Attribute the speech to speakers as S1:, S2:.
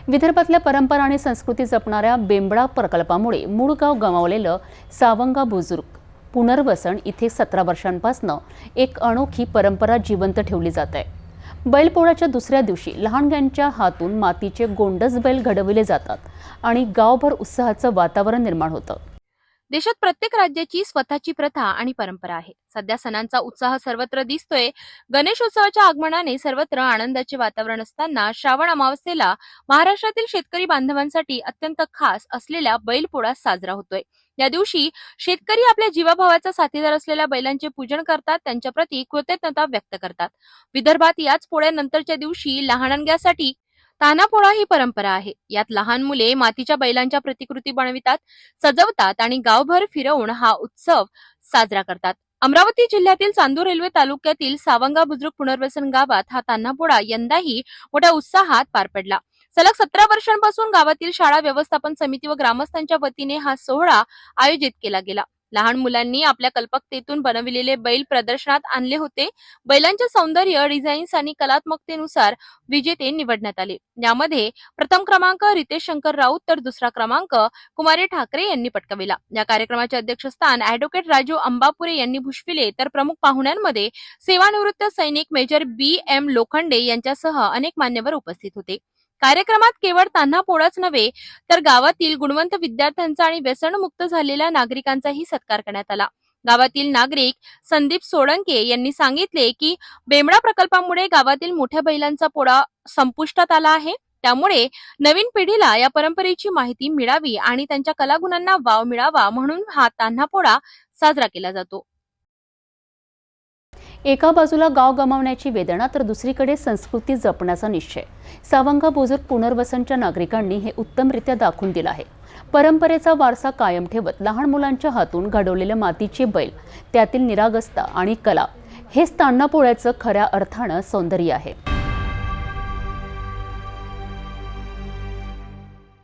S1: विदर्भातल्या परंपरा आणि संस्कृती जपणाऱ्या बेंबळा प्रकल्पामुळे मूळ गाव गमावलेलं सावंगा बुजुर्ग पुनर्वसन इथे 17 वर्षांपासून एक अनोखी परंपरा जिवंत ठेवली जात आहे। बैलपोळ्याच्या दुसऱ्या दिवशी लहानग्यांच्या हातून मातीचे गोंडस बैल घडविले जातात आणि गावभर उत्साहाचं वातावरण निर्माण होतं।
S2: देशात प्रत्येक राज्याची स्वतःची प्रथा आणि परंपरा आहे। सध्या सणांचा उत्साह सर्वत्र दिसतोय। गणेशोत्सवाच्या आगमनाने सर्वत्र आनंदाचे वातावरण असताना श्रावण अमावस्येला महाराष्ट्रातील शेतकरी बांधवांसाठी अत्यंत खास असलेला बैलपोळा साजरा होतोय। या दिवशी शेतकरी आपल्या जीवाभावाचा साथीदार असलेल्या बैलांचे पूजन करतात, त्यांच्या प्रती कृतज्ञता व्यक्त करतात। विदर्भात याच पोळ्यानंतरच्या दिवशी लहानग्यांसाठी तान्हापोळा ही परंपरा आहे। यात लहान मुले मातीच्या बैलांच्या प्रतिकृती बनवितात, सजवतात आणि गावभर फिरवून हा उत्सव साजरा करतात। अमरावती जिल्ह्यातील चांदूर रेल्वे तालुक्यातील सावंगा बुजुर्ग पुनर्वसन गावात हा तान्हापोळा यंदाही मोठ्या उत्साहात पार पडला। सलग 17 वर्षांपासून गावातील शाळा व्यवस्थापन समिती व ग्रामस्थांच्या वतीने हा सोहळा आयोजित केला गेला। लहान मुलांनी आपल्या कल्पकतेतून बनविलेले बैल प्रदर्शनात आणले होते। बैलांचे सौंदर्य, डिझाईन्स आणि कलात्मकतेनुसार विजेते निवडण्यात आले। यामध्ये प्रथम क्रमांक रितेश शंकर राऊत तर दुसरा क्रमांक कुमारी ठाकरे यांनी पटकाविला। या कार्यक्रमाचे अध्यक्षस्थान ॲडव्होकेट राजू अंबापुरे यांनी भूषविले, तर प्रमुख पाहुण्यांमध्ये सेवानिवृत्त सैनिक मेजर BM लोखंडे यांच्यासह अनेक मान्यवर उपस्थित होते। कार्यक्रमात केवळ तान्हापोळाच नव्हे तर गावातील गुणवंत विद्यार्थ्यांचा आणि व्यसनमुक्त झालेल्या नागरिकांचाही सत्कार करण्यात आला। गावातील नागरिक संदीप सोळंके यांनी सांगितले की बेंबळा प्रकल्पामुळे गावातील मोठ्या बैलांचा पोळा संपुष्टात आला आहे। त्यामुळे नवीन पिढीला या परंपरेची माहिती मिळावी आणि त्यांच्या कलागुणांना वाव मिळावा म्हणून हा तान्हापोळा साजरा केला जातो।
S1: एका बाजूला गाव गमावण्याची वेदना तर दुसरीकडे संस्कृती जपण्याचा निश्चय सावंगा बुजुर्ग पुनर्वसनच्या नागरिकांनी हे उत्तमरित्या दाखवून दिलं आहे। परंपरेचा वारसा कायम ठेवत लहान मुलांच्या हातून घडवलेले मातीचे बैल, त्यातील निरागसता आणि कला हेच तान्हापोळ्याचं खऱ्या अर्थानं सौंदर्य आहे।